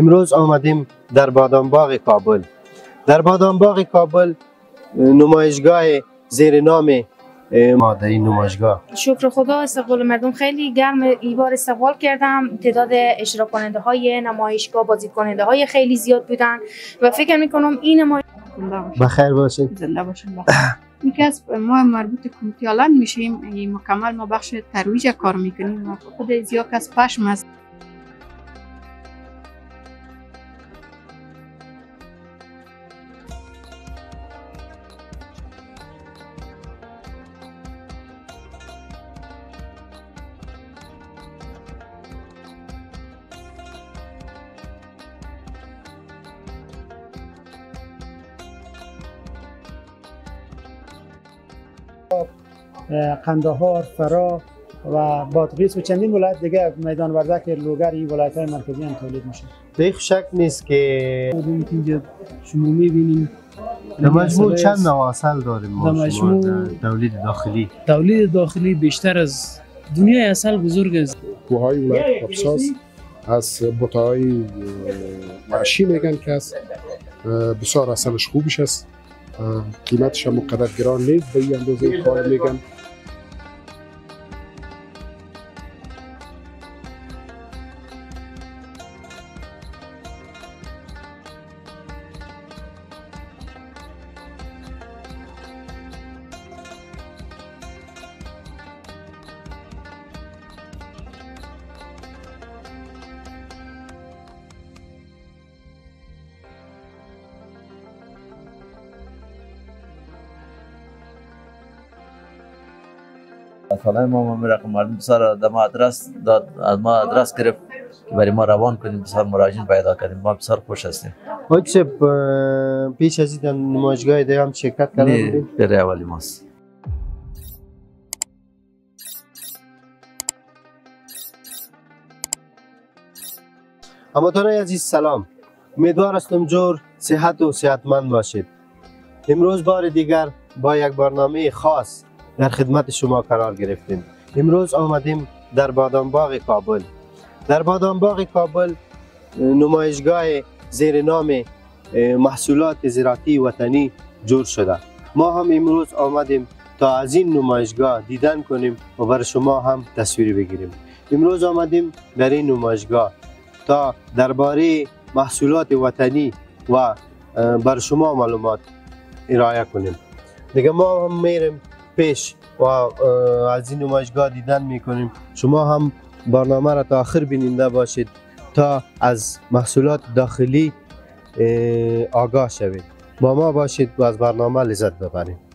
امروز آمدیم در بادامباغ کابل. در بادامباغ کابل نمایشگاه زیر نام ما در این نمایشگاه شکر خدا استقبال مردم خیلی گرم این بار استقبال کردم. تعداد اشتراک کننده های نمایشگاه، بازدید کننده های خیلی زیاد بودن و فکر میکنم این نمایشگاه بخیر باشید. زنده باشین. یکی از ما مربوط کمیته آلند میشیم، این مکمل ما بخش ترویج کار میکنیم و خود از یک از پشم است. قندهار، فرا و بادغیس و چندین ولایت دیگه میدان وردک لوگر این ولایت‌های مرکزی هم تولید میشه. دیگه شک نیست که اینجا شما می‌بینیم در مجموع چند نواصل داریم ما در شما مجموع در تولید داخلی. تولید داخلی بیشتر از دنیای اصل بزرگ است. کوههای ولایت کاپیساس از بوته‌های معشی میگن که است، بسیار اصلش خوبش است، قیمتش هم مقدر گران نیست، به این اندازه کار میگن. سالهای ما میرقم مردم بسیار در ما آدرس داد، از ما آدرس گرفت که برای ما روان کنیم، بسیار مراجعین پیدا کردیم. ما بسیار خوش هستیم. چه پیش از این نمایشگاه دیگه هم شرکت کردیم؟ برای اولی ماست. هموطنان عزیز سلام، امیدوار هستم جور صحت و صحتمند باشید. امروز بار دیگر با یک برنامه خاص در خدمت شما قرار گرفتیم. امروز آمدیم در بادامباغ کابل. در بادامباغ کابل نمایشگاه زیر نام محصولات زراعتی وطنی جور شده. ما هم امروز آمدیم تا از این نمایشگاه دیدن کنیم و برای شما هم تصویر بگیریم. امروز آمدیم در این نمایشگاه تا درباره محصولات وطنی و برای شما معلومات ارائه کنیم. دیگه ما هم میریم پیش و از این نمایشگاه دیدن میکنیم. شما هم برنامه را تا آخر بیننده باشید تا از محصولات داخلی آگاه شوید. با ما باشید و از برنامه لذت ببرید.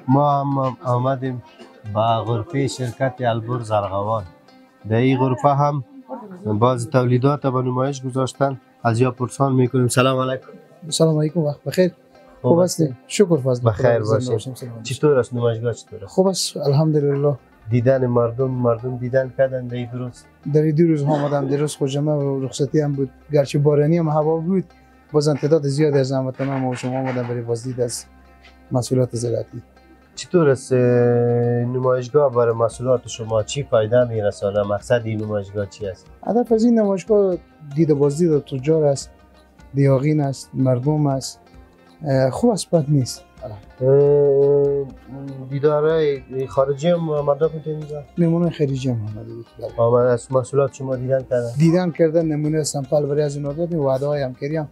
ما هم آمدیم با غرفه شرکت البرز ارغوان. در این غرفه هم بعض تولیدات به نمایش گذاشتن. از یا پرسان میکنیم. سلام علیکم. سلام علیکم، وقت بخیر. خوب هستید؟ شکر فضل. بخیر باشید. چطور است نمایشگاه؟ چطور است؟ خوب است الحمدلله. دیدن مردم دیدن کردن در این روز؟ در این 2 روز آمدم. در روز خوشمه و رخصتی هم بود، گرچه بارانی هم هوا بود، باز تعداد زیادی از هموطنان ما و شما آمدن برای بازدید از محصولات زراعتی. چطور است نمایشگاه برای محصولات شما چی فایده میرسانه؟ مقصد این نمایشگاه چی است؟ هدف از این نمایشگاه دید و بازدید تجار است، دیاغین است، مردم است. خوب است، بد نیست. دیدارای خارجی هم آمده بودن اینجا؟ نمونه خارجی هم آمده بود. آمده از محصولات شما دیدن کردن؟ دیدن کردن، نمونه سمپل برای از اینا دادیم، وعده های همکاری هم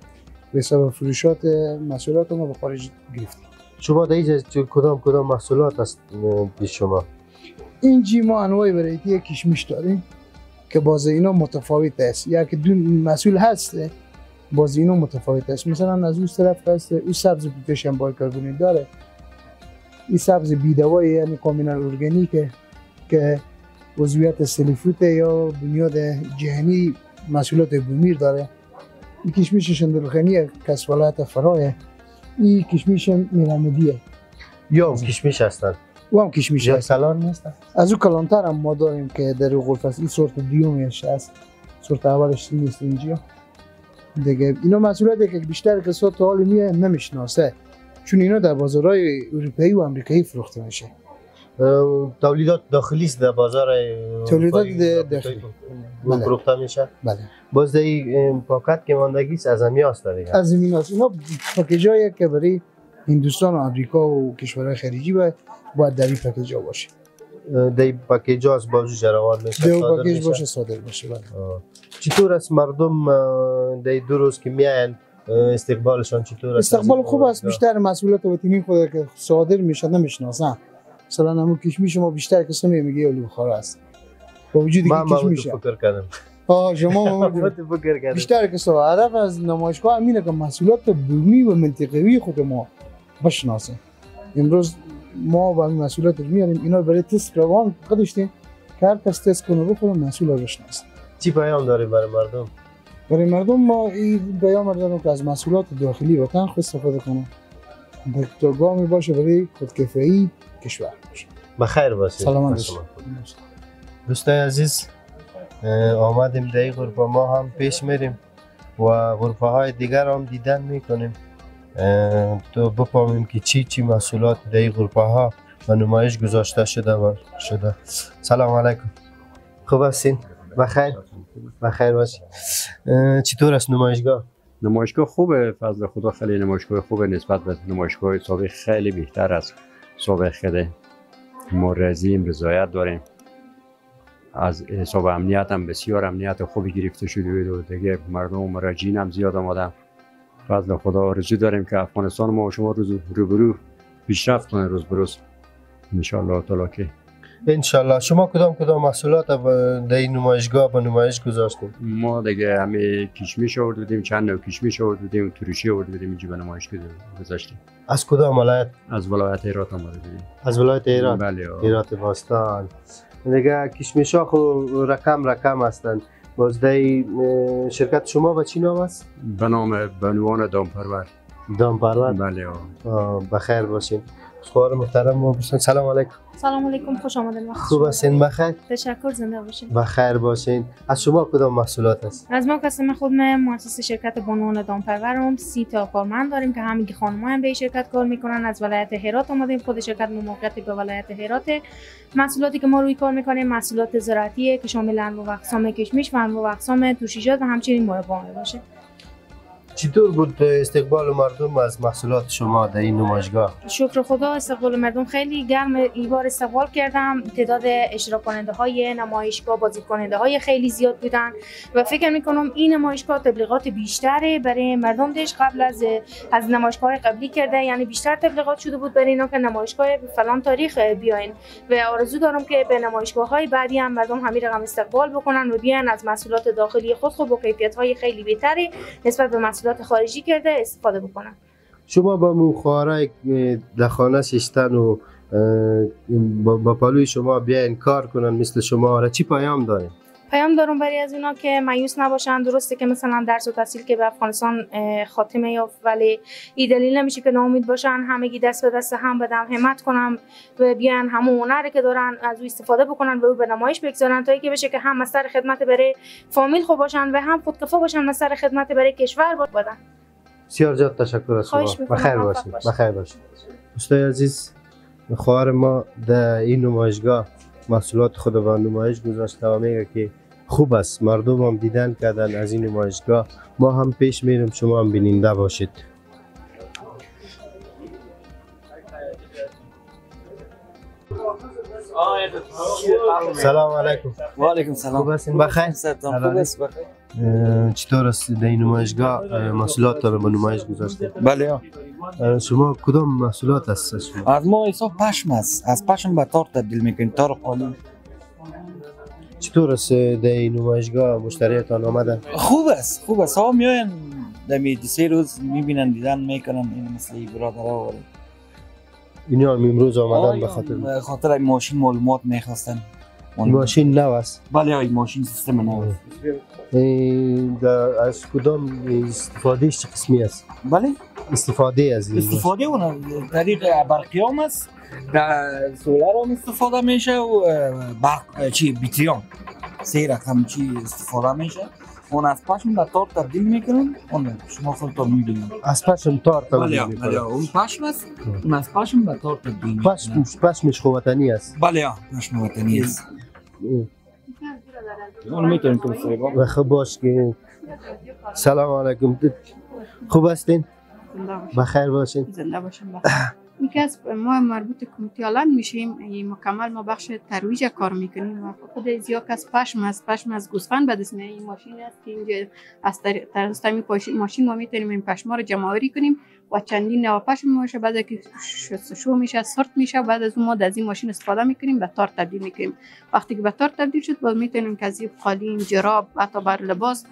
به حساب فروشات محصولات ما به خارج گرفتیم. شما در اینجا کدام محصولات است پیش شما؟ اینجا ما انواع ورایتی کشمش داریم که باز اینا متفاوت است. یا که دو محصول هست باز اینا متفاوت است. مثلا از اون طرف هست اون سبز پوتاشیم بایکاربونیت داره. این سبز بیدوایی یعنی کاملا ارگانیکه که عضویت سلیفوت یا بنیاد جهنی محصولات بومیر داره. این کشمش شندلخانی کسفالات فرایه. این کشمش میرامدیه یا کشمش هستند و هم کشمش یا هست. کلان نیست؟ از اون کلانتر هم ما داریم که در غرفه است. این سورت دیومیش هست، سورت اولش نیست اینجا دیگه. اینا محصولاتی که بیشتر کسا تا حال نمیشناسه چون اینا در بازارهای اروپایی و امریکایی فروخته میشه. تولیدات داخلی است در بازار تولیدات داخلی فروخته میشه. بله. باز در این پاکت که ماندگی است از همین است دیگه. از این است. اینا پاکیجایی که برای هندوستان و آمریکا و کشورهای خلیجی باید در این پاکیجا باشه. در این پاکیجا از بازو روان میشه. در پاکیج باشه صادر باشه. بله. چطور است مردم در 2 روز که میاین استقبالشان چطور است؟ استقبال خوب است. بیشتر مسئولات وطنی خود که صادر میشه نمیشناسن. مثلا همون کشمش ما بیشتر کسی میگه آلو بخارا است. با وجودی که کشمش فکر کردم. شما فکر کردم. بیشتر کسی هدف از نمایشگاه همینه که محصولات بومی و منطقوی خود ما بشناسه. امروز ما با این محصولات میاریم اینا برای تست روان گذاشتیم که هر کس تست کنه بخوره محصول رو بشناسه. چی پیام داریم برای مردم؟ برای مردم ما این پیام داریم که از محصولات داخلی وطن خود استفاده کنه. تا گامی باشه برای خودکفایی کشور باشه. بخیر باشید. سلامت باشید. دوستای عزیز آمدیم در این غرفه ما هم پیش میریم و غرفه های دیگر هم دیدن میکنیم تو بفهمیم که چی محصولات در این غرفه ها به نمایش گذاشته شده. سلام علیکم. خوب هستین؟ بخیر باشید. چطور است نمایشگاه؟ نمایشگاه خوبه، فضل خدا خیلی نمایشگاه خوبه. نسبت به نمایشگاه سابق خیلی بهتر از سابق شده. ما رضایت داریم. از حساب امنیت هم بسیار امنیت خوبی گرفته شده و دیگه مردم و مراجعین هم زیاد آمدن. فضل خدا آرزو داریم که افغانستان ما و شما روبرو پیشرفت کنه روز به روز ان شاء الله تعالی. که انشالله. شما کدام محصولات در این نمایشگاه به نمایش گذاشتید؟ ما دیگه همه کشمش آورده بودیم، چند نوع کشمش آورده بودیم، ترشی آورده بودیم اینجا به نمایش گذاشتیم. از کدام ولایت؟ از ولایت هرات آمده بودیم. از ولایت هرات؟ بله. هرات باستان. دیگه کشمش ها خو رقم هستند. باز در شرکت شما به چی نام است؟ به نام بنوان دامپرور. دامپرور؟ بله. بخیر باشین. خواهر محترم و بسن. سلام علیکم. سلام علیکم، خوش آمدید. خوب هستین؟ بخیر. تشکر، زنده باشین. بخیر باشین. از شما کدام محصولات است؟ از ما قسم خود مؤسس شرکت بنوان دامپرورم 30 تا کارمند داریم که همگی خانم‌ها هم به شرکت کار میکنن. از ولایت هرات اومدیم. خود شرکت موقعیت به ولایت هرات. محصولاتی که ما روی کار میکنیم محصولات زراعتیه که شامل انواع و اقسام کشمش و انواع و اقسام ترشیجات و همچنین مربا باشه. چطور بود استقبال مردم از محصولات شما در این نمایشگاه؟ شکر خدا استقبال مردم خیلی گرم. این بار استقبال کردم. تعداد اشتراک کننده های نمایشگاه، بازدید کننده های خیلی زیاد بودن و فکر میکنم این نمایشگاه تبلیغات بیشتری برای مردم داشت قبل از نمایشگاه قبلی کرده. یعنی بیشتر تبلیغات شده بود برای اینا که نمایشگاه فلان تاریخ بیاین و آرزو دارم که به نمایشگاه های بعدی هم مردم همین رقم استقبال بکنن و بیان از محصولات داخلی خود با کیفیت های خیلی بهتری نسبت به محصولات خارجی کرده استفاده بکنن. شما با مخارای در خانه ششتن و با پالوی شما بیاین کار کنن مثل شما را چی پیام دارین؟ پیام دارم برای از اونا که مایوس نباشن. درسته که مثلا درس و تحصیل که به افغانستان خاتمه یافت ولی این دلیل نمیشه که ناامید باشن. همگی دست به دست هم بدم همت کنم و بیان همون هنری که دارن از او استفاده بکنن و او به نمایش بگذارن تا اینکه بشه که هم از سر خدمت برای فامیل خوب باشن و هم خودکفا باشن از سر خدمت برای کشور بدن. بسیار زیاد تشکر از شما. بخیر باشید. بخیر باشید. دوستای عزیز، خواهر ما در این نمایشگاه محصولات خود به نمایش گذاشته و میگه که خوب است. مردم هم دیدن کردن از این نمایشگاه. ما هم پیش میریم، شما هم بیننده باشید. سلام علیکم. و علیکم سلام. خوب هستین؟ بخیر؟ خوب است. چطور است در این نمایشگاه محصولات را به نمایش گذاشته؟ بله. شما کدام محصولات است شما؟ از ما حساب پشم است. از پشم به تار تبدیل میکنیم، تار قانون. چطور است در این نمایشگاه مشتریتان آمدن؟ خوب است، خوب است. ها میاین دمی 3 روز میبینن، دیدن میکنن. این مثل برادرها ولی اینا امروز آمدن به خاطر این ماشین معلومات میخواستن. ماشین نو است؟ بله، این ماشین سیستم نو است. از کدام استفادهش چه قسمی است؟ بله، استفاده از این استفاده اون طریق برقیام است. در سولار هم استفاده میشه و برق چی بیتریام 3 رقم چی استفاده میشه. اون از پشم به تار تبدیل میکنن. اون شما خودتون میبینید از پشم تار تبدیل میکنن. بله، اون پشم است. اون از پشم به تار تبدیل میکنن. پشمش خو وطنی است؟ بله، پشم وطنی است. اون میتونیم که بسیار خب باش که سلام علیکم. خوب هستین؟ بخیر باشین. زنده باشین. یکی از ما مربوط کمیته آلند میشیم. مکمل ما بخش ترویج کار میکنیم و خود از یا کس پشم از گوسفند به دست میاریم. این ماشین است که اینجا از طریق ماشین ما میتونیم این پشما رو جمع آوری کنیم و چندین نوع پشم میشه. بعد که شستشو میشه، سرت میشه، بعد از اون ما از این ماشین استفاده میکنیم، به تار تبدیل میکنیم. وقتی که به تار تبدیل شد باز میتونیم که از این قالین، جراب، حتی بر لباس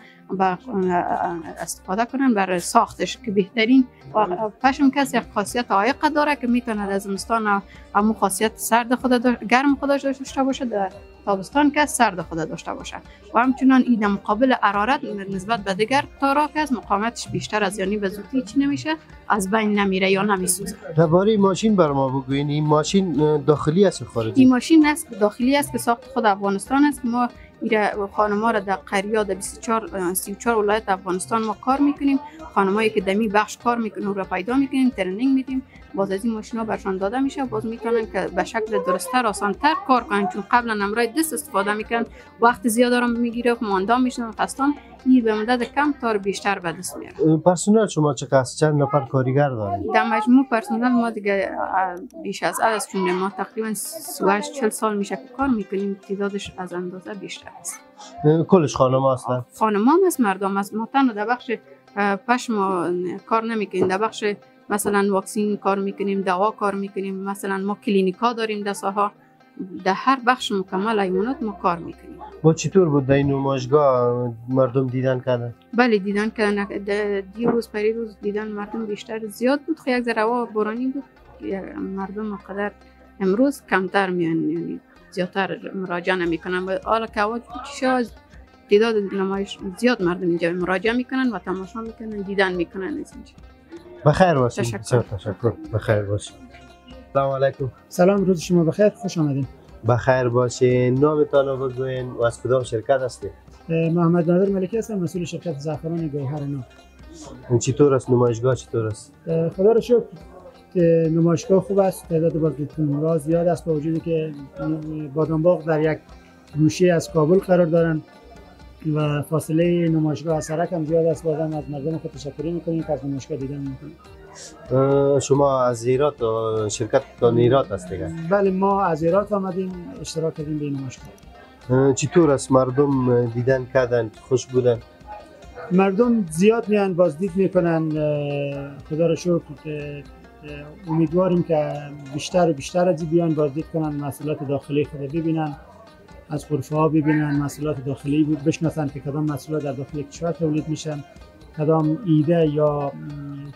استفاده کنن برای ساختش که بهترین. و پشم کسی خاصیت عایق داره که میتونه از زمستان همون خاصیت سرد خود گرم خودش داشته باشه، در تابستان که سرد خود داشته باشه و همچنان این مقابل حرارت نسبت به دیگر تارا که از مقاومتش بیشتر از یعنی به زودی چی نمیشه، از بین نمیره یا نمیسوزه. درباره ماشین بر ما بگوین. این ماشین داخلی است یا خارجی؟ این ماشین است داخلی است که ساخت خود افغانستان است. ما خانم‌ها را در قریه در 34 ولایت افغانستان ما کار میکنیم. خانمایی که دمی بخش کار میکنن رو پیدا میکنیم، ترنینگ میدیم، باز از این ماشینا برشان داده میشه، باز میتونن که به شکل درست‌تر آسان‌تر کار کنن، چون قبلا امرای دست استفاده میکنن، وقت زیاد رو میگیره، ماندا میشن خستان. این به مدت کم تار بیشتر به دست میاره. پرسنل شما چقدر چند نفر کارگر دارید؟ در مجموع پرسنل ما دیگه بیش از عدد، چون ما تقریبا 40 سال میشه که کار میکنیم، تعدادش از اندازه بیشتر است. کلش خانم هستن؟ خانم هم است، مردم است. ما تنها در بخش پشم کار نمیکنیم، در بخش مثلا واکسین کار میکنیم، دوا کار میکنیم، مثلا ما کلینیکا داریم در ساحه، در هر بخش مکمل حیوانات ما کار میکنیم. با چطور بود در این نمایشگاه مردم دیدن کردن؟ بله دیدن کردن. دیروز پریروز دیدن مردم بیشتر زیاد بود. خیلی یک ذره هوا بارانی بود، مردم قدر امروز کمتر میان، یعنی زیادتر مراجعه نمیکنن. حالا که هوا شاید تعداد نمایش زیاد مردم اینجا مراجعه میکنن و تماشا میکنن، دیدن میکنن از اینجا. بخیر باشین. تشکر. بخیر باشین. سلام علیکم. سلام، روز شما بخیر، خوش آمدین. بخیر باشین. نامتان رو بگوین و از کدام شرکت هستید؟ محمد نادر ملکی هستم، مسئول شرکت زعفران گوهر نو. چطور است نمایشگاه؟ چطور است؟ خدا رو شکر نمایشگاه خوب است. تعداد بازدیدکننده زیاد است، با وجودی که بادامباغ در یک گوشه از کابل قرار دارند و فاصله نمایشگاه از سرک هم زیاد است. بازم از مردم خود تشکر می‌کنیم که از نمایشگاه دیدن می‌کنیم. شما از ایرات شرکت تا ایرات است دیگه؟ بله، ما از ایرات آمدیم اشتراک کردیم به نمایشگاه. چطور است مردم دیدن کردن؟ خوش بودن؟ مردم زیاد میان بازدید میکنن. خدا رو شکر که امیدواریم که بیشتر و بیشتر از بیان بازدید کنن، محصولات داخلی خود ببینن، از غرفه ها ببینن، محصولات داخلی بود بشناسن که کدام محصولات در داخل کشور تولید میشن، کدام ایده یا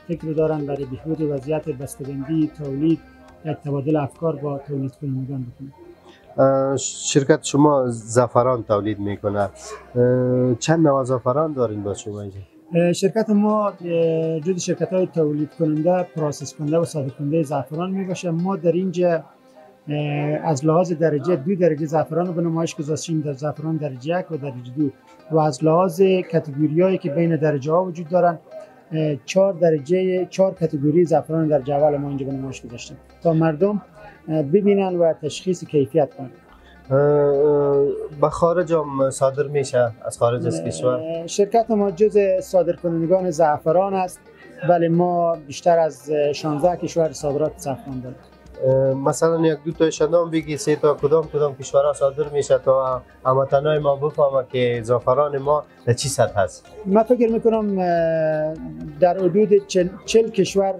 فکر دارن برای بهبود وضعیت بسته‌بندی تولید، یک تبادل افکار با تولید کنندگان بکنن. شرکت شما زعفران تولید میکنه. چند نوع زعفران دارین با شما اینجا؟ شرکت ما جز شرکت‌های تولید کننده، پروسس کننده و صادر کننده زعفران میباشه. ما در اینجا از لحاظ درجه 2 درجه زعفران رو به نمایش گذاشتیم، در زعفران درجه 1 و درجه 2 و از لحاظ کاتگوری‌هایی که بین درجه ها وجود دارن 4 کاتگوری زعفران درجه اول ما اینجا به نمایش گذاشتیم تا مردم ببینن و تشخیص کیفیت کنن. به خارج هم صادر میشه از خارج از کشور؟ شرکت ما جز صادر کنندگان زعفران است. ولی ما بیشتر از 16 کشور صادرات زعفران داریم. مثلا یک دو تایش نام بگی، سه تا کدام کشورها صادر میشه تا هموطنای ما بفهمه که زعفران ما در چی سطح هست؟ من فکر میکنم در حدود 40 کشور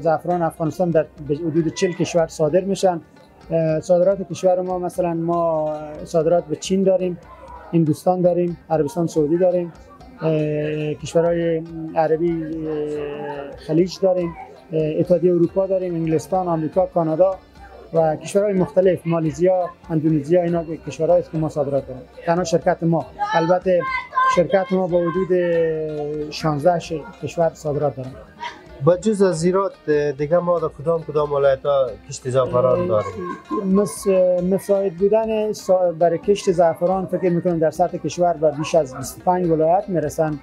زعفران افغانستان در حدود 40 کشور صادر میشن. صادرات کشور ما مثلا ما صادرات به چین داریم، هندوستان داریم، عربستان سعودی داریم، کشورهای عربی خلیج داریم، اتحادیه اروپا داریم، انگلستان، آمریکا، کانادا و کشورهای مختلف، مالزیا، اندونزیا، اینا کشورهایی است که ما صادرات داریم. تنها شرکت ما، البته شرکت ما با حدود 16 کشور صادرات داریم. با جز از زیرات دیگه ما در کدام ولایت‌ها کشت زعفران داریم؟ مساعد بودن برای کشت زعفران فکر میکنم در سطح کشور به بیش از 25 ولایت میرسن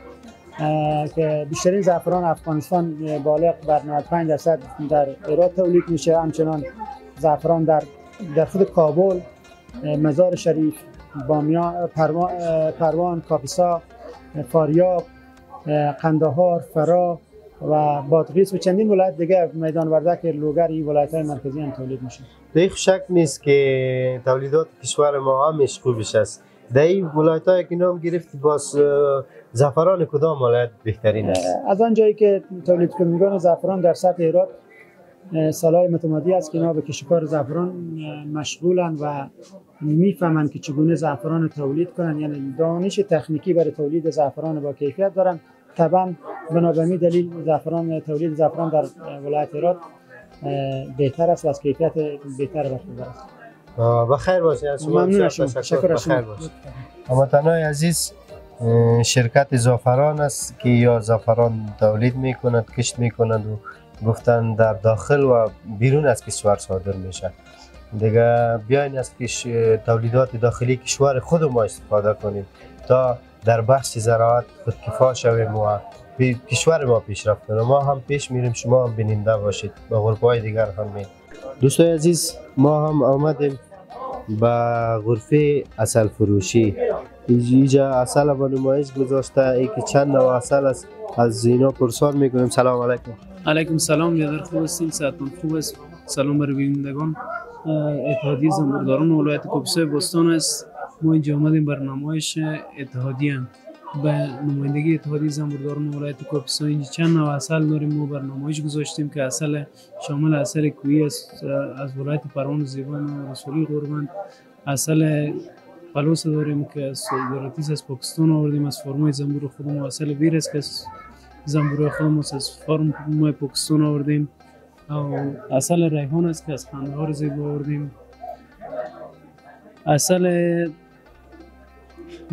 که بیشترین زعفران افغانستان بالغ بر 95% در هرات تولید میشه. همچنان زعفران در خود کابل، مزار شریف، بامیان، پروان، کاپیسا، فاریاب، قندهار، فرا و بادغیس و چندین ولایت دیگه، میدان وردک، لوگر، این ولایت‌های مرکزی هم تولید میشه. دیگه شک نیست که تولیدات کشور ما همش خوبش است. در این ولایت‌های که نام گرفتی باز زعفران کدام ولایت بهترین است؟ از آن جایی که تولید کنندگان زعفران در سطح هرات سالهای متمادی است که اینا به کشتکار زعفران مشغولن و میفهمن که چگونه زعفران تولید کنن، یعنی دانش تکنیکی برای تولید زعفران با کیفیت دارن. طبعا بنابراین دلیل تولید زعفران در ولایت هرات بهتر است و از کیفیت بهتر برخوردار است. بخیر باشید. از شما ممنون از شما. تشکر از شما. هموطنان عزیز، شرکت زعفران است که یا زعفران تولید میکند، کشت میکنند و گفتن در داخل و بیرون از کشور صادر میشه. دیگه بیاین از تولیدات داخلی کشور خود ما استفاده کنیم تا در بخش زراعت خودکفا شویم و کشور ما پیشرفت کنه. ما هم پیش میریم، شما هم بیننده باشید، به غرفه‌های دیگر هم میریم. دوستای عزیز، ما هم آمدیم به غرفه عسل فروشی. اینجا عسل با نمایش گذاشته، ای که چند نوع عسل است، از اینا پرسان میکنیم. سلام علیکم. علیکم سلام. یادر خوب هستین؟ صحتتون خوب است؟ سلام برای بینندگان. اتحادیه زنبورداران ولایت کاپیسای بستان است. ما اینجا آمدیم بر نمایش اتحادیه به نمایندگی اتحادیه زنبورداران ولایت کاپیسا. اینجا چند نوع عسل داریم. ما بر نمایش گذاشتیم که عسل شامل عسل کوهی است از ولایت پروان زیبان و رسولی قربان، عسل پلوس داریم که از دولتیس از پاکستان آوردیم، از فرمای زنبور خودمون عسل ویر است که از زنبور خودمون از فرمای پاکستان آوردیم، و عسل ریحان است که از قندهار زیبا آوردیم، عسل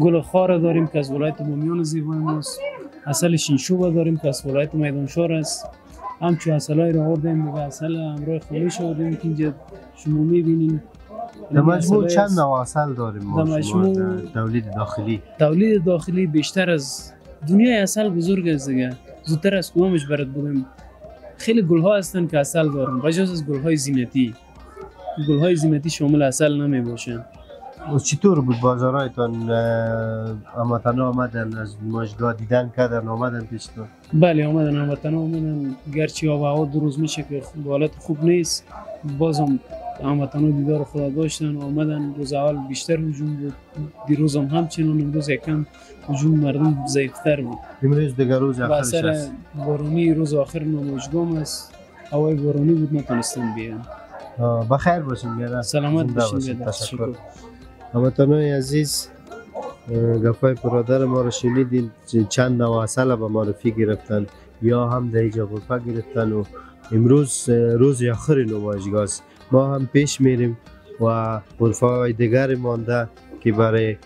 گل خار داریم که از ولایت بامیان زیبای ماست، عسل شینشوبه داریم که از ولایت میدانشار است. همچون عسلای را آوردیم دیگه، عسل همراه خالیش آوردیم که اینجا شما میبینین. در مجموع چند نوع عسل داریم ما شما تولید داخلی؟ تولید داخلی بیشتر از دنیای عسل بزرگ است دیگه، زودتر از کدامش برات بگم. خیلی گل‌ها هستن که عسل دارن، بجز از گل‌های زینتی. گل‌های زینتی شامل عسل نمیباشن. و چطور بود بازارایتان؟ هموطنا آمدن از نمایشگاه دیدن کردن، آمدن پیشتون؟ بله آمدن، هموطنا آمدن، گرچه آب و هوا 2 روز میشه که حالت خوب نیست، بازم هموطنا دیدار خدا داشتن، آمدن. روز اول بیشتر هجوم بود، دیروز هم همچنان، امروز یکم هجوم مردم ضعیف‌تر بود. امروز دیگر روز آخرش است. اثر بارونی روز آخر نمایشگاه است، هوای بارونی بود نتونستم بیان. بخیر باشین. سلامت باشین. تشکر. هموطنان عزیز، گپای برادر ما رو شنیدین، چند نوع عسل به معرفی گرفتن یا هم در اینجا غرفه گرفتن و امروز روز آخر نمایشگاه است. ما هم پیش میریم و غرفه های دیگر مانده که برای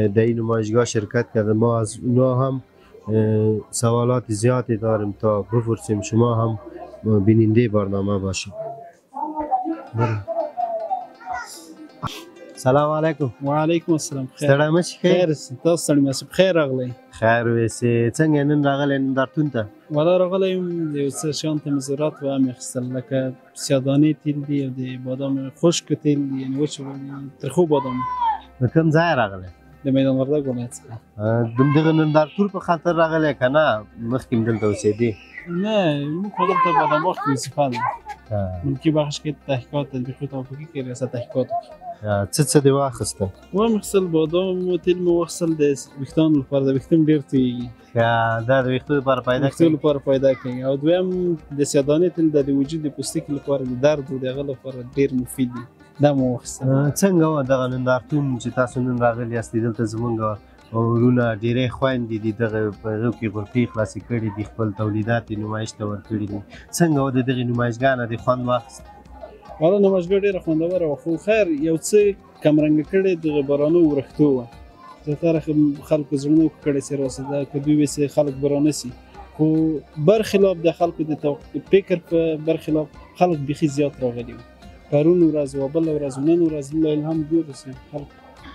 در این نمایشگاه شرکت کرده. ما از اونا هم سوالات زیادی داریم تا بپرسیم. شما هم بیننده برنامه باشید. سلام علیکم. و علیکم السلام. ستړی مشي؟ خیر تاسو ستړي مشي؟ بخیر راغلی. خیر ویسې څنګه نن راغلی نن درتون ته؟ ولا راغلی یم د یو څه شیان ته مې ضرورت و هم اخیستل، لکه سیادانې تیل دي او د بادام خشک تیل دي، یعنې وچ ترخو بادام. د کوم ځای راغلی؟ د میدان وردګ ولایت څخه. دغه نندارتون په خاطر راغلی که نه مخکې هم دلته اوسېدې؟ نه موږ خو دلته بادامباغ کې وظیفه ده. ملکي بخش کې تحقیقات تطبیقي توافقي کې ریاست تحقیقات وکړي. څه دې واخیستل؟ واخیستل بادام و تیل مې واخیستل د ویښتانو لپاره. د ویښته مې ډېر تویېږي. دا د ویښتو لپاره پیدا کوي؟ ویښتو لپاره پیدا کوي. او دویم د سیادانې تیل د وجود د پوستکي لپاره د درد و د هغه لپاره ډېر مفید دی. دا مو واخیستل. څنګه وه دغه نندارتون چې تاسو نن راغلي یاستئ دلته؟ زمونږ وروڼه ډېری خویندې دي دغه په هغو کې غرفې خلاصې کړي دي، خپل تولیدات یې نمایش ته ورکړي دي. څنګه وه د دغې نمایشګاه نه دې خوند واخیست؟ والا نمایشګاه ډېره خوندوره وه، خو خیر یو څه کمرنګه کړې دغه بارانو ورښتو وه. زیاتره خلکو زړونه ککړې سې راسېده که دوی ویسې خلک به رانه سي، خو برخلاف د خلکو د فکر په برخلاف خلک بیخي زیات راغلي وو. پرون ورځ و بله ورځ و نن ورځ لله الحمد ګورو چې خلک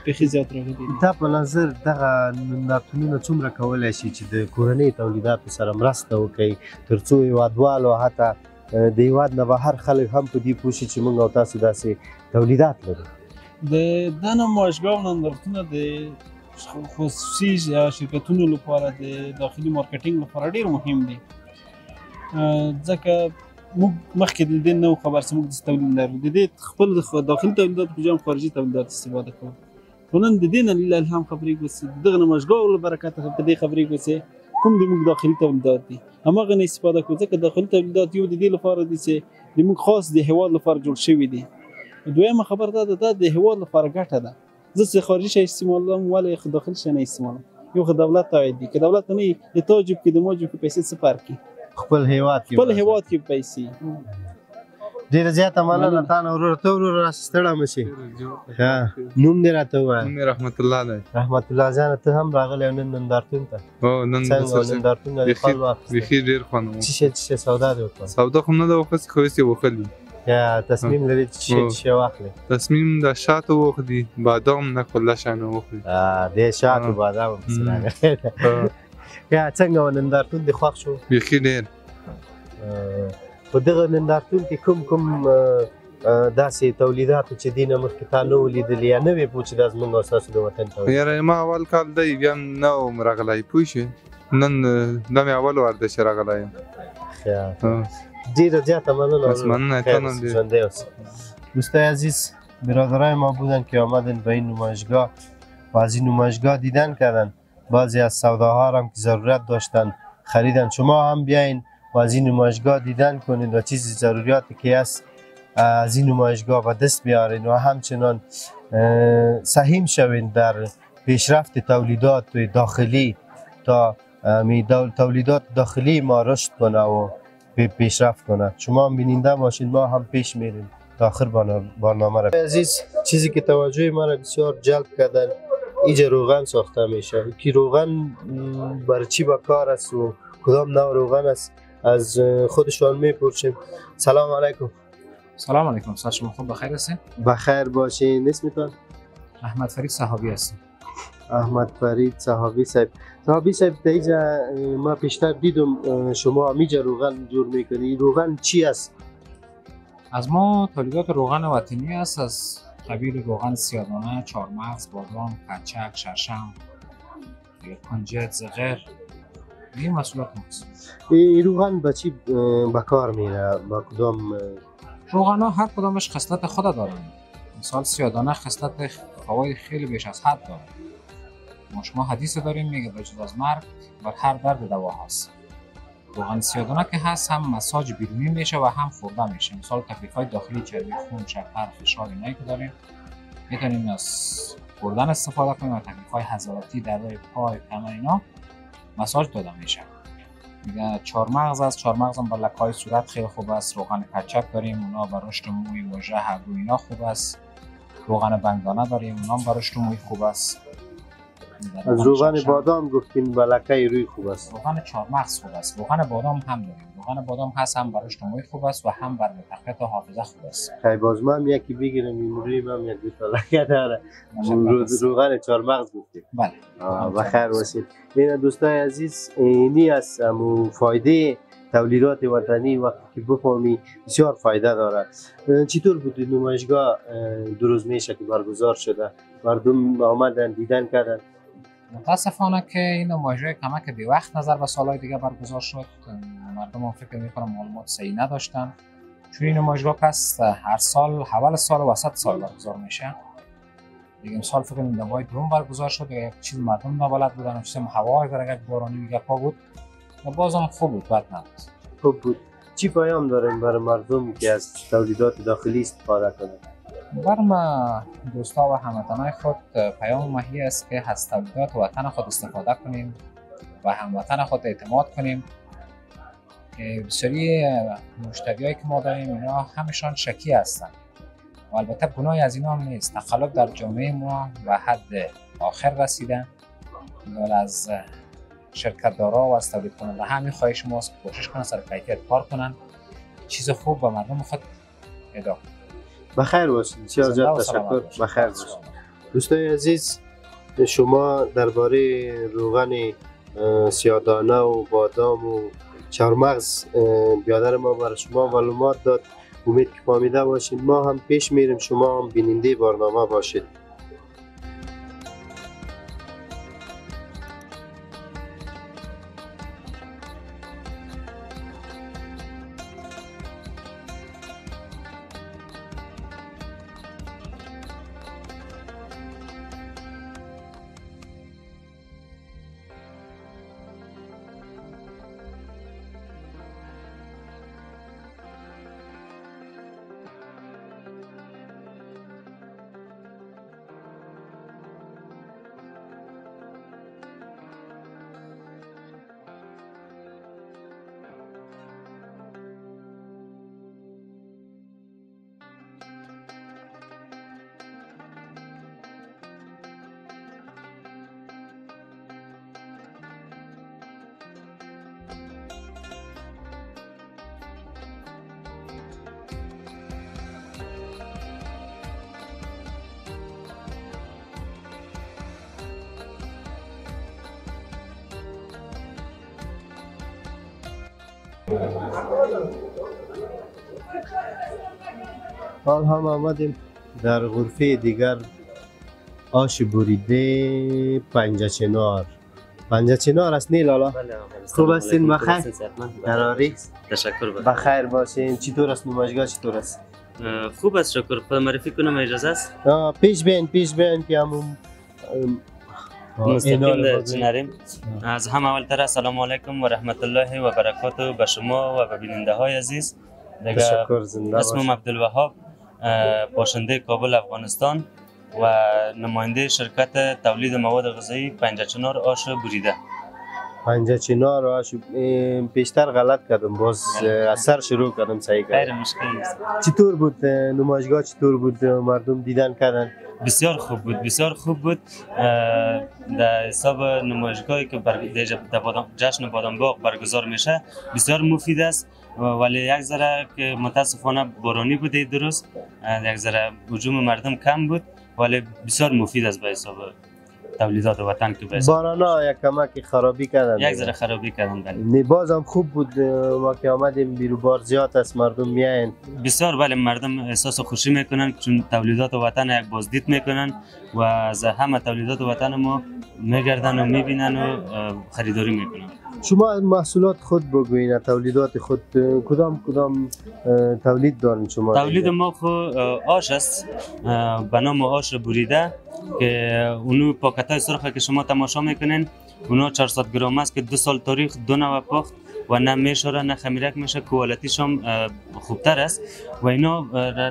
بیخي زیات راغلي دي. تا په نظر دغه نندارتونونه څومره کولی شي چې د کورنۍ تولیداتو سره مرسته وکړي تر څو هېوادوالو حتی د هېواد نه بهر خلک هم په دې پوه شي چې موږ او تاسو داسې تولیدات لرو؟ دا نمایشګاه او نندارتونه د خصوصي شرکتونو لپاره د داخلي مارکیټینګ لپاره ډېر مهم دي، ځکه موږ مخکې د دې نه وو خبر چې موږ داسې تولید لرو. د دې خپل داخلي تولیدات په جای خارجي تولیدات استفاده کوو. خو نن د دې نه لله الحمد خبرېږو چې دغه نمایشګاهو له برکته په دې خبرېږو چې کوم د موږ داخلي تولیدات دي هماغه نه استفاده کوو، ځکه داخلي تولیدات یو د دې لپاره دي چې د موږ خاص د هېواد لپاره جوړ شوي دي. دویمه خبر دا ده دا د هېواد لپاره ګټه ده. زه چې خارجي شی استعمالوم ولې داخلي شی نه استعمالوم؟ یو خو دولت ته عاید دي، که دولت ته نه وي د تا جیب کې د ما جیب کې پیسې څه فرق کوي؟ خپل هېواد کې پیسې. ډېره زیاته مننه تا نه وروره. ته وروره راسه ستړی مه شې. نوم دې راته ووایه. نوم مې رحمت الله دی. رحمت الله جانه ته هم راغلی یو نن نندارتون ته؟ هو نن نندارتون نه دې خوند واخیستی؟ بیخي ډېر خوند و. څه شی سودا دې وکړه؟ سودا خو نه ده واخیستې، خو هېڅ یې وخلي. یا تصمیم لري چې څه شی واخلې؟ تصمیم د شاتو واخلي، بادام نه کله شانه واخلي. دې شاتو بادام پسې راغلی ده. یا څنګه و نندارتون دې خوښ شو؟ بیخي ډېر. په دغه نندارتون کې کوم داسې تولیداتو چې دې نه مخکې تا نه و لیدلي یا نه وې پوه چې دا زموږ او ستاسو د وطن تولیدات؟ یاره ما اول کال دی بیا نه وم راغلی پوه شوې. نن دا مې اول وار دی چې راغلی یم. ډیره زیاده مننه. مننه تنم ژوندی اوسید. دوستای عزیز، برادرای ما بودن که آمدن به این نمایشگاه و از این نمایشگاه دیدن کردن. بعضی از سوداها هم که ضرورت داشتن خریدن. شما هم بیاین و از این نمایشگاه دیدن کنید و چیزی ضروریاتی که هست از این نمایشگاه به دست بیارین و همچنان سهیم شوین در پیشرفت تولیدات داخلی تا تولیدات داخلی ما رشد کنه و پیشرفت کنه. شما هم بیننده باشین، ما هم پیش میریم تا آخر برنامه را. عزیز، چیزی که توجه ما را بسیار جلب کردن اینجا روغن ساخته میشه. که روغن برای چی با کار است و کدام نوع روغن است از خودشان میپرسیم. سلام علیکم. سلام علیکم. صحت شما خوب بخیر هستین؟ بخیر باشین. اسمتون؟ احمد فرید صحابی هستم. احمد فرید صحابی صاحب. صحابی صاحب دیجا ما پیشتر دیدم شما میجا روغن جور میکنی. روغن چی است؟ از ما تولیدات روغن وطنی است، از قبیل روغن سیادانه، چهارمغز، بادام، کچک، شرشم، کنجد، زغر، این محصولات ماست. این روغن به چی به کار میره؟ با کدام؟ روغن ها هر کدامش خصلت خود دارند. مثال سیادانه خصلت فواید خیلی بیش از حد دارد. شما حدیث داریم میگه بجز از مرگ بر هر درد دوا هست. روغن سیادانه که هست هم مساج بیرونی میشه و هم خورده میشه. مثال تکلیف های داخلی چربی، خون، شکر، فشار اینایی که داریم میتونیم از خوردن استفاده کنیم و تکلیف های حضراتی در پای تن اینا مساج داده میشه. دیگه چهارمغز است. چهارمغز هم برای لکه‌های صورت خیلی خوب است. روغن کچک داریم، اونا برای رشد موی، واژه، ابرو اینا خوب است. روغن بنگدانه داریم، اونا هم برای رشد موی خوب است. از روغن بادام گفتین بلکه روی خوب است. روغن چهارمغز خوب است. روغن بادام هم داریم. روغن بادام هست هم برای رشد موی خوب است و هم برای تقویت حافظه خوب است. خیلی باز من یکی بگیرم میموری من یک دو تا لکه داره. روغن چهارمغز گفتید. بله. بخیر باشید. این دوستای عزیز اینی است فایده تولیدات وطنی وقتی که بفهمی بسیار فایده داره. چطور بود نمایشگاه 2 روز میشه که برگزار شده؟ مردم آمدن دیدن کردن؟ متاسفانه که این نمایشگاه کمک بی وقت نظر به سالهای دیگه برگزار شد. مردم هم فکر میکنم معلومات صحیح نداشتن، چون این نمایشگاه پس هر سال اول سال و وسط سال برگزار میشه. دیگه امسال فکر کنم دمای دوم برگزار شد، دیگه یک چیز مردم نابلد بودن، چیز هوا در یک بارانی گپا بود و بازم خوب بود، بد نبود. خوب بود. چی پیام دارین برای مردم که از تولیدات داخلی استفاده کنند؟ برای ما دوستا و هموطنان خود پیام ماهی است که از تولیدات وطن خود استفاده کنیم و هموطن خود اعتماد کنیم. بسیاری مشتریایی که ما داریم اینا همشان شکی هستند و البته گناهی از اینا هم نیست. تخلف در جامعه ما و حد آخر رسیده. ولی از شرکت دارا و از تولید کننده همین خواهش ماست که کوشش کنن سر کیفیت کار کنن، چیز خوب به مردم خود اهدا کنن. بخیر باشید. بسیار زیاد تشکر. بخیر باشید. دوستان عزیز، شما درباره روغن سیاه‌دانه و بادام و چهارمغز بیادر ما برای شما معلومات داد. امید که فهمیده باشید. ما هم پیش میریم، شما هم بیننده برنامه باشید. حال هم آمدیم در غرفه دیگر. آش بریده پنجه چنار. پنجه چنار است نه لالا؟ بله. خوب هستین؟ بخیر؟ قراری؟ تشکر. بخیر باشین. چطور است نمایشگاه؟ چطور است؟ خوب است شکر. خود معرفی کنم اجازه است؟ پیش بین که همون مستقیم جنریم. از هم اولتر السلام علیکم و رحمت الله و برکاته به شما و به بیننده های عزیز. تشکر. زنده باشید. اسمم عبدالوهاب، باشنده کابل افغانستان و نماینده شرکت تولید مواد غذایی پنجه چنار آش بریده. پنجه چنار آش پیشتر غلط کردم، باز از سر شروع کردم صحیح کردم. خیر مشکل نیست. چطور بود نمایشگاه؟ چطور بود؟ مردم دیدن کردن؟ بسیار خوب بود، بسیار خوب بود. در حساب نمایشگاهی که در جشن بادامباغ برگزار میشه بسیار مفید است، ولی یک ذره که متاسفانه بارانی بوده درست، یک ذره هجوم مردم کم بود، ولی بسیار مفید است به حساب تولیدات وطن که به حساب بارانا یک کمک خرابی کردن، یک ذره خرابی کردن. بله باز هم خوب بود. ما که آمدیم بیروبار زیاد است، مردم میاین بسیار. بله مردم احساس خوشی میکنن چون تولیدات وطن یک بازدید میکنن و از همه تولیدات وطن ما میگردن و میبینن و خریداری میکنن. شما محصولات خود بگوین، تولیدات خود کدام تولید دارین شما؟ تولید ما خود آش است به نام آش بریده که اونو پاکت های سرخه که شما تماشا میکنین اونا 400 گرم است که 2 سال تاریخ، 2 نوع پخت و نه میشوره نه خمیرک میشه، کوالیتیش هم خوبتر است و اینا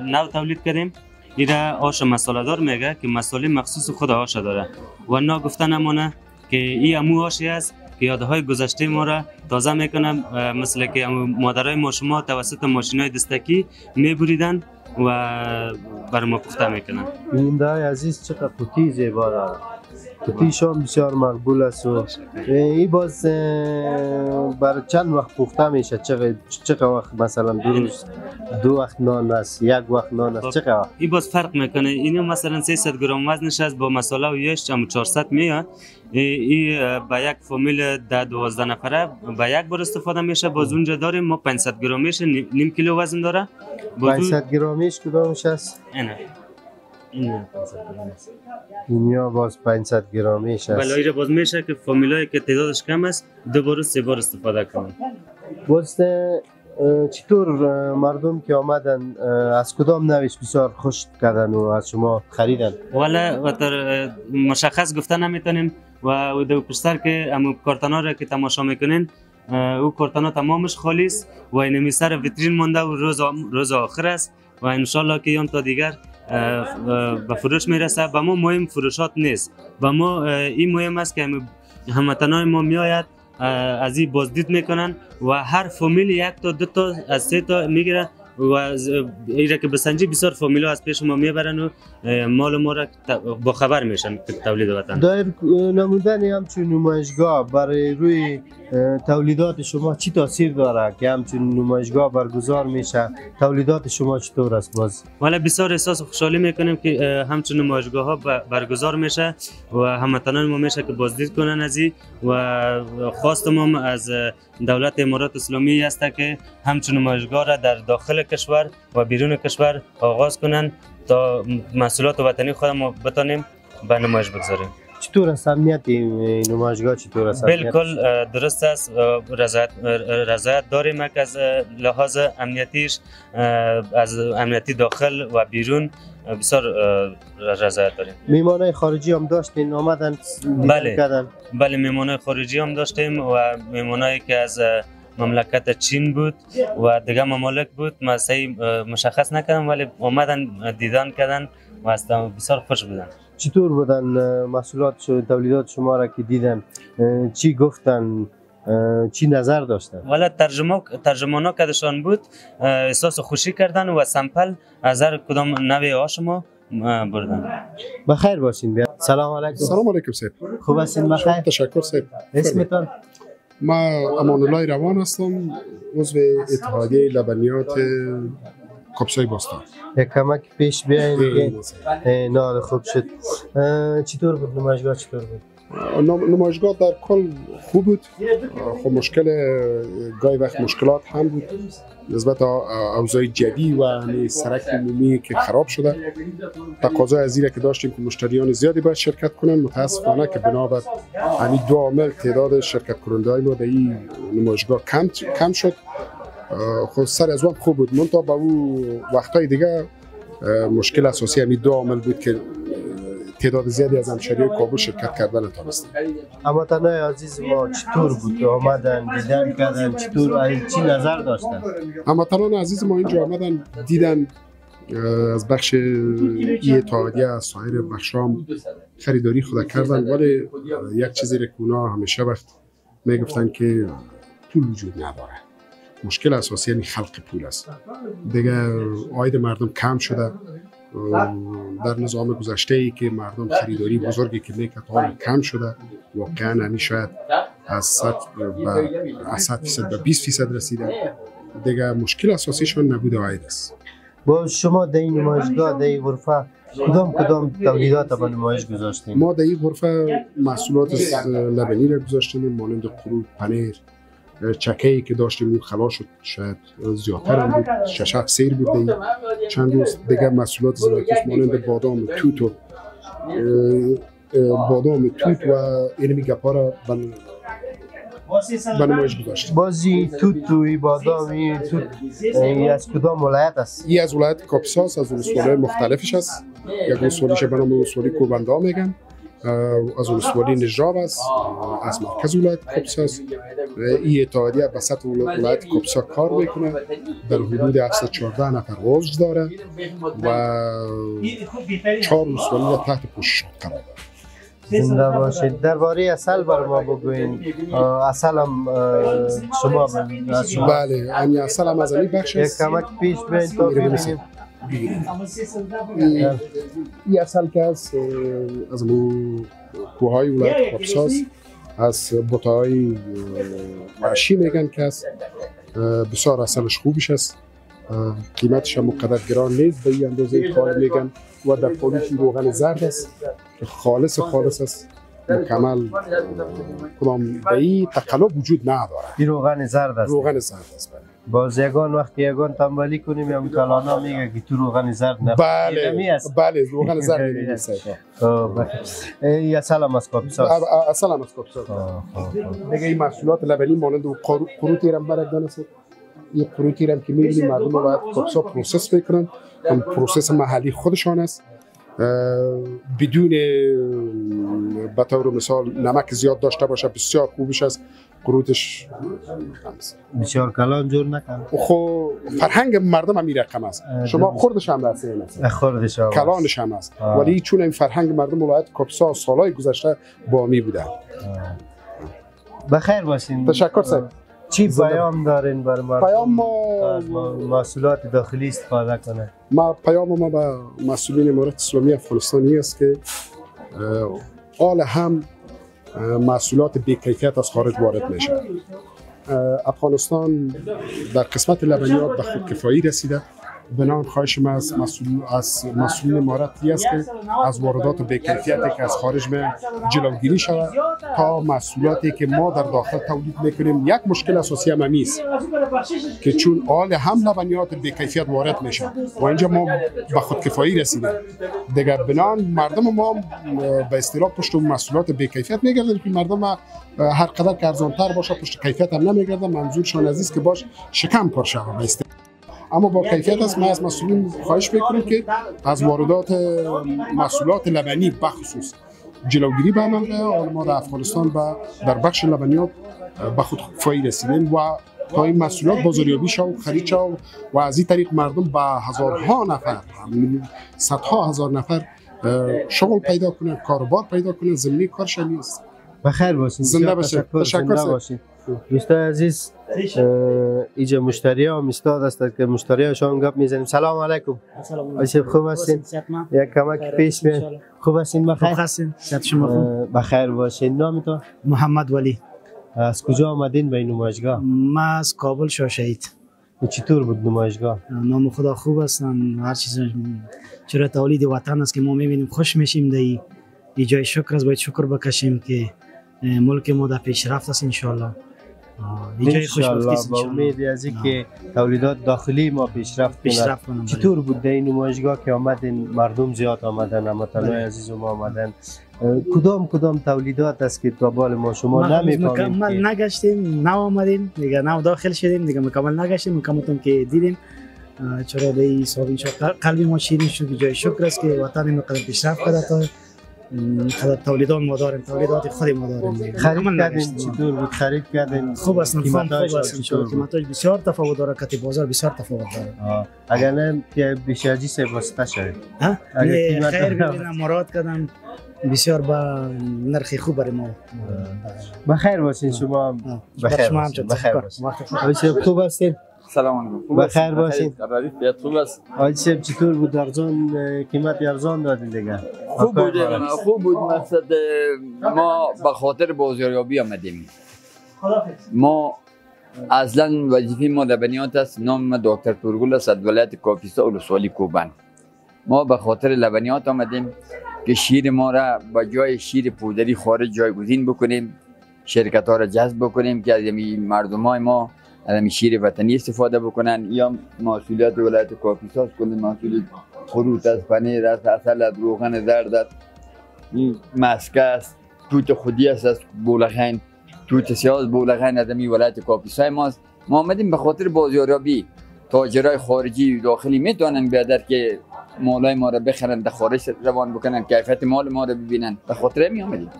نو تولید کردیم. ایره آش مساله دار میگه که مساله مخصوص خود آش داره و نا گفتن امونه که این امو آشی است که یادهای گذشته ما را تازه میکنه، مثل که مادرای ما شما توسط ماشینای دستکی میبریدن و بر ما پخته میکنن. بیننده عزیز چقدر قوطی زیبا داره، قوطیش هم بسیار مقبول است و این باز برای چند وقت پخته میشه؟ چقدر وقت مثلا 2 روز 2 وقت نان است، 1 وقت نان است، چقدر؟ این باز فرق میکنه. اینو مثلا 300 گرم وزنش است با مساله و یش هم 400 میاد. این با یک فامیل 10-12 نفره با یک بار استفاده میشه. باز اونجا داریم ما 500 گرمیش نیم کیلو وزن داره. 500 گرمیش کدامش است؟ این 500 گرم است. اینیا باز 500 گرمیش است. ولی ایره باز میشه که فامیلایی که تعدادش کم است 2 بار 3 بار استفاده کنن. باز چطور مردم که آمدن از کدام نوش بسیار خوش کردن و از شما خریدن؟ والا مشخص گفته نمیتونیم و دو پشتر که امو کارتنا را که تماشا میکنین او کارتنا تمامش خالی است و اینمی سر ویترین مونده و روز آخر است و انشالله که یون تا دیگر به فروش میرسه. به ما مهم فروشات نیست، به ما این مهم است که هموطنان ما میآید از این بازدید میکنن و هر فامیل 1 تا 2 تا از 3 تا میگیرن و ایره که بسنجی بسیار فامیلا از پیش ما میبرن و مال ما را با خبر میشن که تولید وطن. دایر نمودن همچون نمایشگاه برای روی تولیدات شما چی تاثیر داره که همچون نمایشگاه برگزار میشه؟ تولیدات شما چطور است باز؟ والا بسیار احساس خوشحالی میکنیم که همچون نمایشگاه ها برگزار میشه و هموطنان ما میشه که بازدید کنن از این و خواست ما از دولت امارات اسلامی است که همچون نمایشگاه را در داخل کشور و بیرون کشور آغاز کنن تا محصولات وطنی خود ما بتانیم به نمایش بگذاریم. چطور است امنیت این نمایشگاه؟ چطور است؟ بالکل درست است. رضایت داریم که از لحاظ امنیتیش از امنیتی داخل و بیرون بسیار رضایت داریم. میمانای خارجی هم داشتین آمدن بله کردن؟ بله میمانای خارجی هم داشتیم و میمانایی که از مملکت چین بود و دیگه ممالک بود. من مشخص نکردم ولی آمدن دیدن کردن و اصلا بسیار خوش بودن. چطور بودن محصولات تولیدات شما را که دیدن؟ چی گفتن؟ چی نظر داشتن؟ والا ترجمانا کدشان بود احساس خوشی کردن و سمپل از هر کدام نوع آشما بردن. بخیر باشین. بیا سلام علیکم. سلام علیکم سید. خوب هستین؟ بخیر. تشکر سید. اسمتون؟ ما امان الله روان هستم، عضو اتحادیه لبنیات کپسای باستان. یک کمک پیش بیاین که نال خوب شد. چطور بود نمایشگاه؟ چطور بود؟ نمایشگاه در کل خوب بود. خب مشکل گاهی وقت مشکلات هم بود نسبت اوضاع جدی و سرک عمومی که خراب شده. تقاضای از اینه که داشتیم که مشتریان زیادی باید شرکت کنن، متاسفانه که بنابر همین 2 عامل تعداد شرکت کننده های ما در این نمایشگاه کم شد. خب سر از وقت خوب بود، منتها با او وقتای دیگه مشکل اساسی همین 2 عامل بود که تعداد زیادی از همشهریای کابل شرکت کردن نتونستن. هموطنان عزیز ما چطور بود؟ آمدن دیدن کردن؟ چطور چی نظر داشتن؟ هموطنان عزیز ما اینجا آمدن دیدن، از بخش اتحادیه از سایر بخشام خریداری خود کردن، ولی یک چیزی که اونا همیشه وقت میگفتن که پول وجود نداره. مشکل اساسی یعنی خلق پول است. دیگه عاید مردم کم شده. در نظام گذشته ای که مردم خریداری بزرگی که میکرد حال کم شده. واقعا همی شاید از 100% به 20% رسیده. دیگه مشکل اساسیشون نبود عاید است. با شما در این نمایشگاه در این غرفه کدام تولیدات به نمایش گذاشتین؟ ما در این غرفه محصولات لبنی را گذاشتیم، مانند قروب، پنیر، چکه‌ای که داشتیم اون خلا شد، شاید زیادتر هم بود، 6-7 سیر بود. چند روز دیگه محصولات زیادتر مانند بادام توت و اینمی گپا را به نمایش گذاشتیم. بازی توت و بادام توت از کدام ولایت است؟ این از ولایت کاپساس، از ولسوالی مختلفش است. یک ولسوالیش به نام ولسوالی کوبنده میگن، از ولسوالی نجراب است، از مرکز ولایت کاپساس. این اتحادیه به سطح ولایت کاپسا کار میکنه، در حدود 714 نفر عضو داره و 4 ولسوالی را تحت پوشش قرار داره. زنده باشید. درباره عسل بر ما بگوین. عسل هم شما بله، همین عسل هم از این بخش است. یک کمک پیش بیاین تا ببینیم. این عسل که از کوههای ولایت کاپساس، از بوته‌های وحشی میگن که است، بسیار عسلش خوبش است. قیمتش هم اونقدر گران نیست به این اندازه کار میگن و در پالیش روغن زرد است که خالص است مکمل کدام به این تقلب وجود نداره. این روغن زرد است. روغن زرد است. باز یگان وقتی یگان تنبلی کنیم یا کلانا میگه که تو روغن زرد نه. بله روغن زرد نیست. یا سلام از کاپیساس. سلام از کاپیساس. دیگه این محصولات لبنی مانند قروتی هم برگردن است. این قروتی هم که می‌بینیم مردم باید کاپیسا پروسس بکنن. اون پروسس محلی خودشان است. بدون به طور مثال نمک زیاد داشته باشه بسیار خوبش است. قروتش بسیار کلان جور نکنه. خب فرهنگ مردم هم این رقم است. شما خوردش هم رسید است. خوردش هم. کلانش هم است. ولی چون این فرهنگ مردم ولایت کاپیسا سالهای گذشته بامی بوده. بخیر باشین. تشکر صاحب. چی پیام دارین برای مردم؟ پیام ما محصولات داخلی استفاده کنه. پیام ما به مسئولین امارات اسلامی افغانستانی است که حال هم محصولات بی‌کیفیت از خارج وارد میشه. افغانستان در قسمت لبنیات به خودکفایی رسیده. بنابراین خواهش ما از مسئولین امارات است که از واردات بی‌کیفیتی که از خارج میاد جلوگیری شود تا محصولاتی که ما در داخل تولید میکنیم. یک مشکل اساسی هم است که چون حال هم لبنیات بی‌کیفیت وارد میشه و اینجا ما به خودکفایی رسیدیم دیگه. بنابراین مردم ما به اصطلاح پشت محصولات بی‌کیفیت میگردن که مردم هر قدر که ارزانتر باشه پشت کیفیت هم نمیگردن. منظورشان از است که باش شکم پر شود. اما با کیفیت است. ما از مسئولین خواهش میکنیم که از واردات محصولات لبنی بخصوص جلوگیری به عمل بیاید. ما در افغانستان در بخش لبنیات به خودکفایی رسیدیم و تا این محصولات بازاریابی شود خرید شود و از این طریق مردم به هزارها نفر صدها هزار نفر شغل پیدا کنند، کاروبار پیدا کنند. زمینه کارش است. بخیر باشین. زنده باشین. تشکر. دوستان عزیز اینجا مشتری ها استاد است که مشتری هاشون گپ میزنیم. سلام علیکم. سلام. خوب هستین؟ یک کمک پیش بیاین. خوب هستین؟ بخیر. خوب هستین؟ صحت شما خوب؟ بخیر باشین. نامتون؟ محمد ولی. از کجا آمدین به این نمایشگاه؟ ما از کابل شاهشهید. چطور بود نمایشگاه؟ نام خدا خوب هستن. هر چیز چرا تولید وطن است که ما میبینیم خوش میشیم. دی جای شکر است، باید شکر بکشیم که ملک ما در پیشرفت است ان شاء الله. انشالله با امید از اینکه تولیدات داخلی ما پیشرفت کنند. چطور بود در این نمایشگاه که آمدین؟ مردم زیاد آمدن، هموطنان عزیز ما آمدن. کدام تولیدات است که تا بال ما شما نمی‌فهمیم؟ مکمل نگشتیم، نه آمدیم دیگه، نه داخل شدیم دیگه، مکمل نگشتیم. مکملتون که دیدیم چرا به این حساب قلب ما شیرین شد که جای شکر است که وطن ما قدر پیشرفت کرده. تا تولیدات ما داریم، تولیدات خود ما داریم. خرید کردین؟ چطور بود خرید کردین؟ خوب است. قیمتاش قیمتاش بسیار تفاوت داره. کتی بازار بسیار تفاوت داره. اگر نه که بیشتری سه واسطه شد. خیر ببینم مراد کردم بسیار با نرخ خوب برای ما. بخیر باشین شما. بخیر باشین. خوب هستین؟ سلام علیکم. بخیر باشین. خوب است. حاجی صاحب چطور بود؟ ارزان قیمت ارزان دادین دیگه؟ خوب بود. مقصد ما به خاطر بازاریابی آمدیم. ما اصلا وظیفه ما لبنیات است. نام ما دکتر تورگل است از ولایت کاپیسا ولسوالی کوبن. ما به خاطر لبنیات آمدیم که شیر ما را با جای شیر پودری خارج جایگزین بکنیم، شرکت ها را جذب بکنیم که از مردمای ما از شیر وطنی استفاده بکنن. یا محصولات ولایت کاپیسا کنند، محصول خروت است، پنیر است، عسل است، روغن زرد است، مسکه است، توت خودی است از بولخین، توت سیاه از بولخین از ولایت کاپیسا ماست. ما آمدیم به خاطر بازاریابی. تاجرای خارجی داخلی میتونن بیادر که مالای ما را بخرن، در خارج روان بکنن، کیفیت مال ما را ببینن. به خاطر می آمدیم.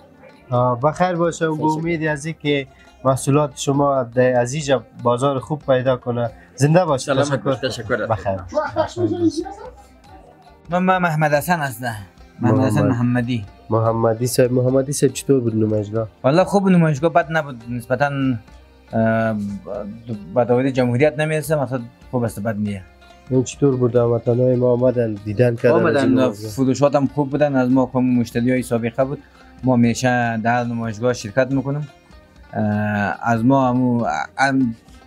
بخیر باشه و با امید از اینکه محصولات شما از اینجا بازار خوب پیدا کنه. زنده باشید. تشکر. بخیر. من محمد حسن هستم. محمد حسن محمدی صاحب چطور بود نمایشگاه؟ والله خوب نمایشگاه بد نبود. نسبتاً با داوود جمهوریت نمیرسه، مثلا خوب است، بد نیه. این چطور بود؟ هموطنان ما آمدن دیدن کردن؟ آمدن، فروشات هم خوب بودن. از ما کم مشتریای سابقه بود. ما همیشه در نمایشگاه شرکت میکنیم. از ما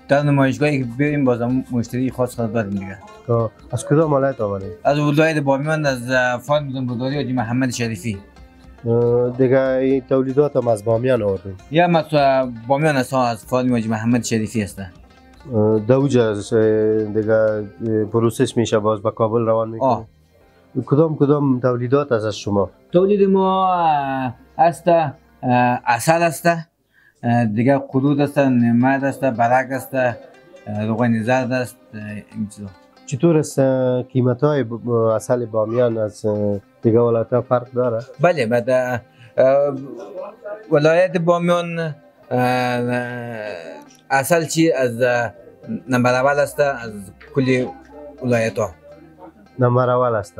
در نمایشگاهی که بریم بازم مشتری خاص خود داریم دیگه. از کدام ولایت آمدید؟ از ولایت بامیان، از فاطمه بوداری حاجی محمد شریفی. دیگه این تولیدات هم از بامیان آوردیم؟ یا مثلا بامیان است، از فاطمه حاجی محمد شریفی است. دوجه دیگه پروسس میشه باز به کابل روان میکنه. کدام تولیدات از شما؟ تولید ما است عسل است، دیگه قرود است، نمد است، برگ است، روغن زرد است. این چیزا. چطور است قیمت های عسل بامیان از دیگه ولایت ها فرق داره؟ بله، بعد ولایت بامیان عسل چی از نمبر اول است از کل ولایت ها. نمبر اول است.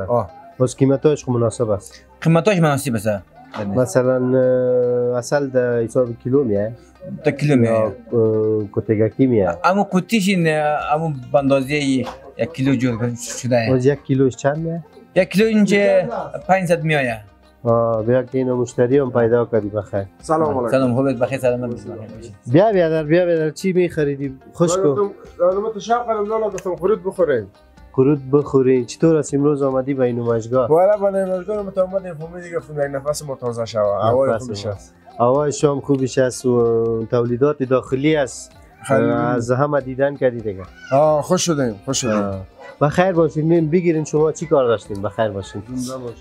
بس قیمت هایش مناسب است. قیمت هایش مناسب است. مثلا عسل در حساب کیلو میه؟ در کیلو میه. کتگکی میه؟ اما کتیش اما بندازی 1 کیلو جور شده. باز 1 کیلوش چند میه؟ 1 کیلو اینجا 500 میایه. بیا که اینو مشتری هم پیدا کردی بخیر. سلام علیکم. سلام، خوبت بخیر، سلامت باشی. بیا چی میخریدی؟ خوش کو. دارم تشاق کنم لالا گفتم قرود بخورین. قرود بخورین. چطور است امروز آمدی به این نمایشگاه؟ والا با نمایشگاه متعمد فهمیدی گفتم یک نفس متوازن شوه. هوای خوبش است. هوای شام خوبش است و تولیدات داخلی است. از همه دیدن کردی دیگه. خوش شدیم. بخیر باشین. بگیرین شما چی کار داشتین؟ بخیر باشین.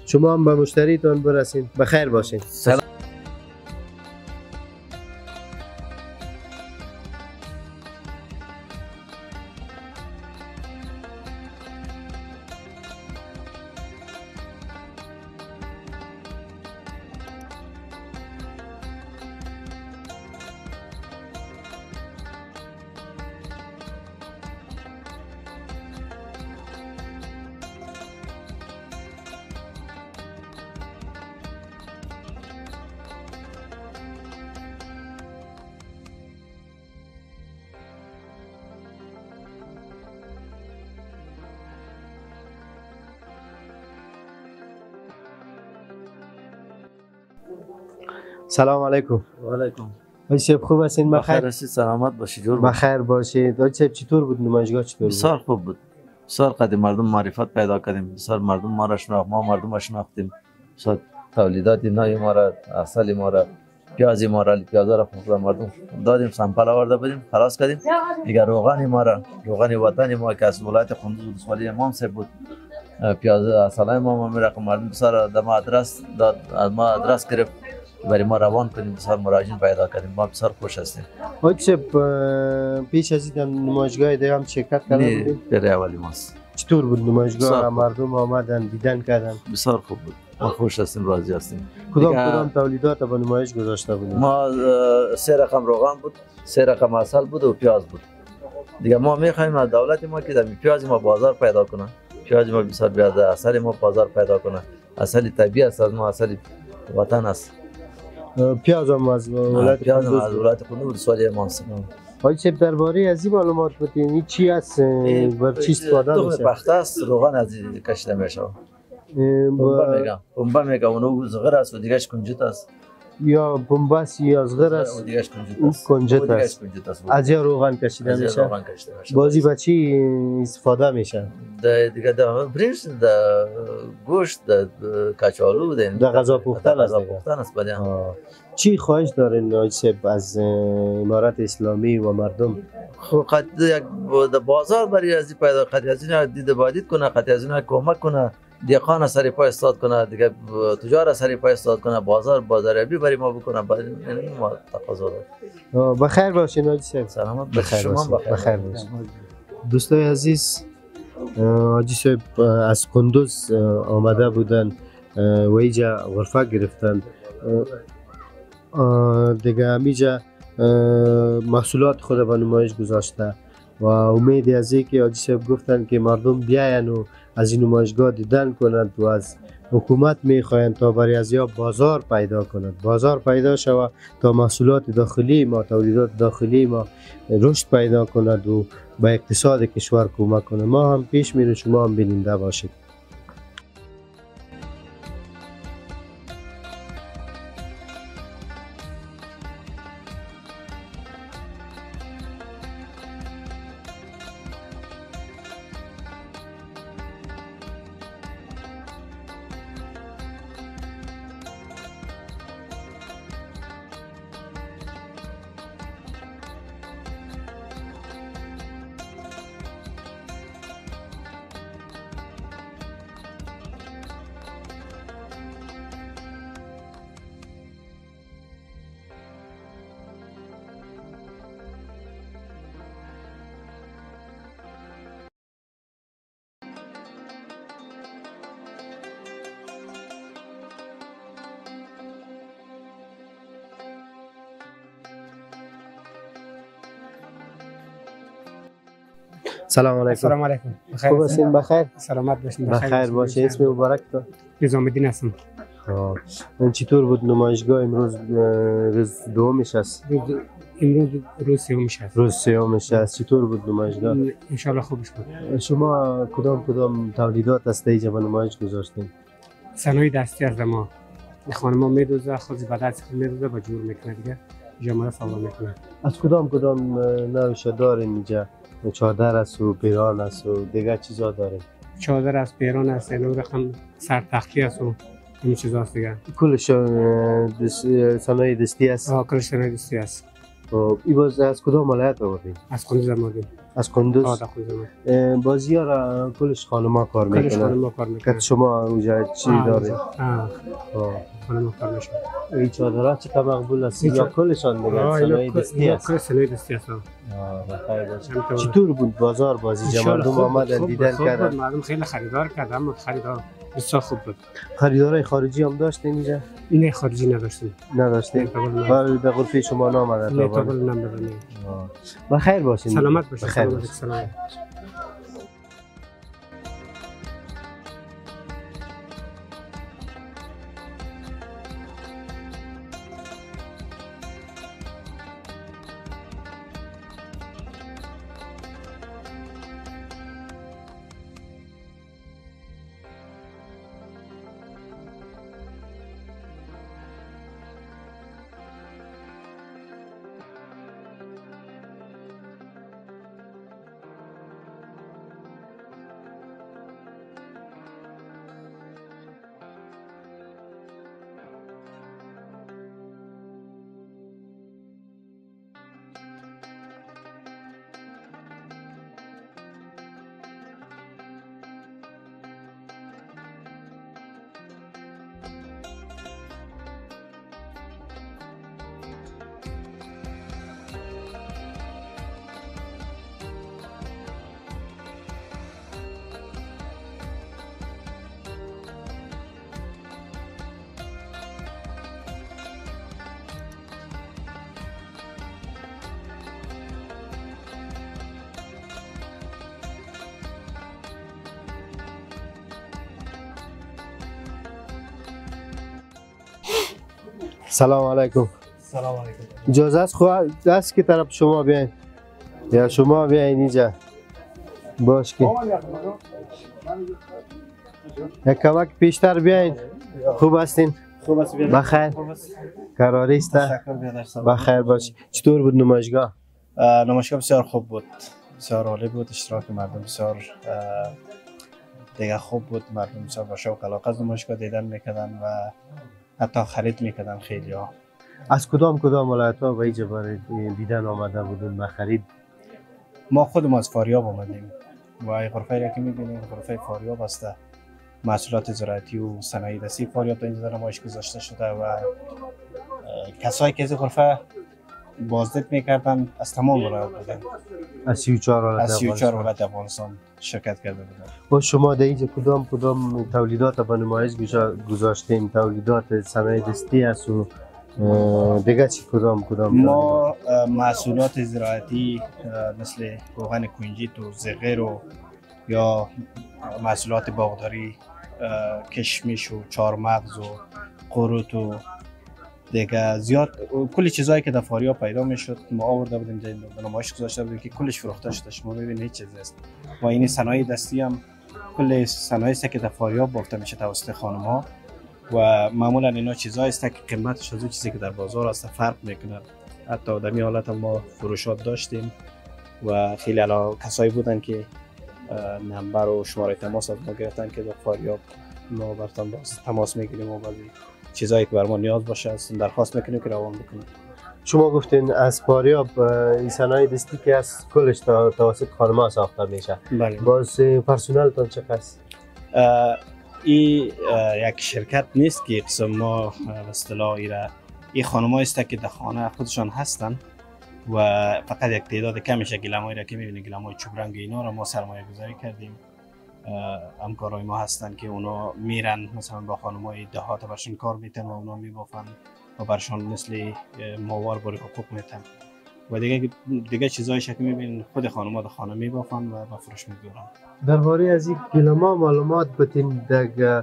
شما هم به مشتریتون برسین. بخیر باشین. سلام علیکم. و علیکم. حاجی صاحب خوب هستین؟ بخیر هستید، سلامت باشید. جور بخیر باشید. حاجی صاحب چطور بود نمایشگاه؟ چطور بود؟ بسیار خوب بود. بسیار قدیم مردم معرفت پیدا کردیم. بسیار مردم ما را شناخت، ما مردم را شناختیم. بسیار تولیدات نای ما را، عسل ما را، پیاز ما را، پیاز را خوب مردم دادیم، سامپل آورده بودیم، خلاص کردیم. دیگه روغن ما را، روغن وطن ما که از ولایت قندوز ولسوالی امام صاحب بود. پیاز عسل ما میره مردم بسیار دم آدرس داد، از ما آدرس گرفت. برای ما روان کنیم، بسیار مراجعین پیدا کردیم. ما بسیار خوش هستیم. حاجی صاحب پیش از این نمایشگاه دیگه هم شرکت کردید؟ نه، برای اولی ماست. چطور بود نمایشگاه؟ مردم آمدن دیدن کردن؟ بسیار خوب بود. ما خوش هستیم، راضی هستیم. کدام تولیدات به نمایش گذاشته بودیم؟ ما 3 رقم روغن بود، 3 رقم عسل بود و پیاز بود. دیگه ما میخوایم از دولت ما که در پیاز ما بازار پیدا کنه. پیاز ما بسیار بیاد، عسل ما بازار پیدا کنه. عسل طبیعی است، از ما عسل وطن است. پیاز هم از ولایت قندوز ولسوالی امام صاحب. حاجی صاحب درباره از این معلومات بدین. این چی است؟ بر چی استفاده میشه؟ پخته است، روغن از کشیده میشه. پنبه میگم اونو زغر است و دیگهش کنجد است. یا پنبه است یا زغر است. و دیگهش کنجد است. کنجد است. از یا روغن کشیده میشه. بازی به چی استفاده میشه؟ دیگه در برنج، در گوشت، در کچالو، در غذا پختن است. بله. چی خواهش دارین حاجی صاحب از امارت اسلامی و مردم؟ خب یک بازار برای از پیدا قضیه از اینا دید بادید کنه، قضیه از اینا کمک کنه، دیقان سری پای استاد کنه، دیگه تجار سری پای استاد کنه، بازاریابی برای ما بکنه. برای ما تقاضا داره. بخیر باشین حاجی صاحب. سلامت بخیر شما. بخیر باشین. دوستای عزیز، حاجی صاحب از قندوز آمده بودن و اینجا غرفه گرفتن. دیگه همیجا محصولات خود به نمایش گذاشته و امیدی از اینکه حاجی صاحب گفتن که مردم بیاین و از این نمایشگاه دیدن کنند و از حکومت میخواین تا برای ازیا بازار پیدا کند، بازار پیدا شود تا محصولات داخلی ما، تولیدات داخلی ما رشد پیدا کند و به اقتصاد کشور کمک کنه. ما هم پیش میریم، شما هم بیننده باشید. سلام علیکم. سلام علیکم. خوب هستین؟ بخیر؟ سلامت باشین. بخیر باشه. اسم مبارک تو؟ نظام الدین هستم. چطور بود نمایشگاه امروز؟ روز دومش است. امروز روز سومش است. روز سومش است. چطور بود نمایشگاه؟ ان شاء الله خوبش بود. شما کدام تولیدات است اینجا به نمایش گذاشتین؟ صنایع دستی از ما. خانم میدوزه، خود بعد از میدوزه با جور میکنه دیگه. جامعه سوار میکنه. از کدام نوعش دارین اینجا؟ چادر است و پیران است و دیگه چیزا دارین؟ چادر است، پیران است، اینو رقم سرتختی است و این چیزاست دیگه. کلش صنایع دستی است؟ کلش صنایع دستی است. ای باز از کدام ولایت آوردین؟ از کندوز آوردیم. از کندوز؟ از کندوز. بازی ها را کلش خانما کار میکنن. کلش خانما کار میکنن. شما اونجا چی دارید؟ خانما کار میکنن. این چادرها چقدر مقبول است؟ یا کلشان دیگه صنایع دستی است؟ کلش صنایع دستی است. چطور بود بازار بازی؟ مردم آمدن دیدن کردن؟ مردم خیلی خریدار کردن. خریدار بسیار خوب بود. خریدارای خارجی هم داشتین اینجا؟ این خارجی نداشتیم. نداشتین؟ ولی به غرفه شما نامدن؟ نه تا بل نمیدن. بخیر باشین. سلامت باشین. بخیر باشین. سلامت. سلام علیکم. سلام علیکم. اجازه است خواهد است که طرف شما بیاین یا شما بیاین اینجا باش که یک کمک پیشتر بیاین. خوب هستین؟ خوب است. بخیر. قراری است؟ بخیر باش. چطور بود نمایشگاه؟ نمایشگاه بسیار خوب بود. بسیار عالی بود. اشتراک مردم بسیار دیگه خوب بود. مردم بسیار با شوق علاقه از نمایشگاه دیدن میکردن و حتی خرید میکردن خیلی ها. از کدام ولایت ها به اینجا برای دیدن آمده بودن و خرید؟ ما خودمون از فاریاب آمدیم و این غرفه که میبینیم غرفه فاریاب است. محصولات زراعتی و صنایع دستی فاریاب تا اینجا نمایش گذاشته شده و کسایی که از غرفه بازدید میکردن از تمام ولایت بودن. از 34 ولایت از 34 ولایت افغانستان شرکت کرده بودن. و شما در اینجا کدام تولیدات به نمایش گذاشتین؟ تولیدات صنایع دستی است و دیگه چی کدام ما محصولات زراعتی مثل روغن کنجد و زغیر و یا محصولات باغداری کشمش و چهارمغز و قروت و دیگه زیاد کلی چیزایی که در فاریاب پیدا میشد ما آورده بودیم در نمایش گذاشته بودیم که کلش فروخته شده. شما ببینید هیچ چیزی است. و این صنایع دستی هم کل صنایعی است که در فاریاب بافته میشه توسط خانم ها و معمولا اینا چیزایی است که قیمتش از اون چیزی که در بازار است فرق میکنه. حتی در این حالت ما فروشات داشتیم و خیلی کسایی بودن که نمبر و شماره تماس از ما گرفتن که در فاریاب ما براتون تماس میگیریم و بعضی چیزایی که بر ما نیاز باشه است درخواست میکنیم که روان بکنیم. شما گفتین از فاریاب این صنایع دستی که از کلش توسط خانم‌ها ساخته میشه. بله. باز پرسنلتون چقدر است؟ این یک شرکت نیست که قسم ما به اصطلاح این خانم‌ها است که در خانه خودشان هستن و فقط یک تعداد کمش گلمایی را که می‌بینید گلمای چوب رنگ اینا را ما سرمایه گذاری کردیم. همکارای ما هستن که اونا میرن مثلا با خانم‌های دهات برشون کار میتن و اونا میبافن و برشان مثل ماوار باری حقوق میتن و دیگه چیزایش که میبینین خود خانم‌ها در خانه میبافن و به فروش میبرن. درباره از این گلما معلومات بتین در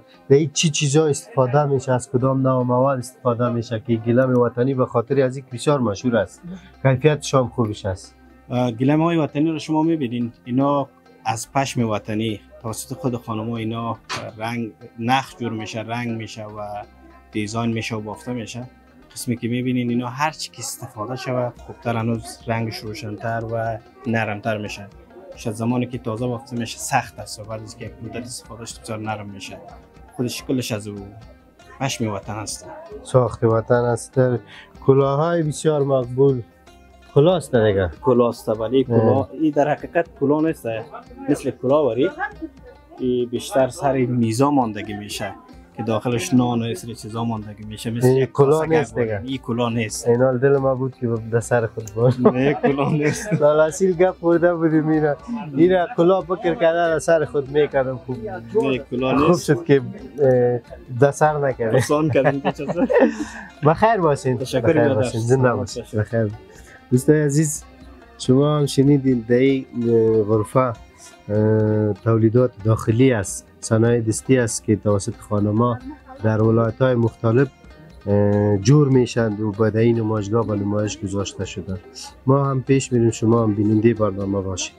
چی چیزا استفاده میشه، از کدام نوع مواد استفاده میشه که گلم وطنی به خاطر از این بسیار مشهور است، کیفیتش هم خوبش است؟ گلم های وطنی رو شما میبینین اینا از پشم وطنی توسط خود خانم‌ها اینا رنگ نخ جور میشه، رنگ میشه و دیزاین میشه و بافته میشه. قسمی که میبینین اینا هر چی که استفاده شود خوبتر هنوز رنگش روشن‌تر و نرمتر میشه. شاید زمانی که تازه بافته میشه سخت است و بعد از که مدت استفادهش بسیار نرم میشه. خودش کلش از پشم وطن است. ساخت وطن است. کلاه‌های بسیار مقبول. کلاه است دیگه. کلاه است ولی کلاه این در حقیقت کلاه نیست، مثل کلاه وری این بیشتر سر میزا ماندگی میشه که داخلش نان و اسر چیزا ماندگی میشه. مثل یک کلاه نیست دیگه. این کلاه نیست. اینا دل ما بود که به سر خود بود. نه کلاه نیست. لالاسیل گپ خورده بودیم اینا کلاه بکر کردن در سر خود میکردم خوب. نه کلاه نیست. خوب شد که در سر نکردیم. آسان کردیم که چیزا. بخیر باشین. تشکر می‌کنم. زنده باشین. بخیر. دوستان عزیز شما هم شنیدین در این غرفه تولیدات داخلی است، صنایع دستی است که توسط خانم‌ها در ولایت‌های مختلف جور میشند و به این نمایشگاه و نمایش گذاشته شدند. ما هم پیش میریم، شما هم بیننده برنامه باشید.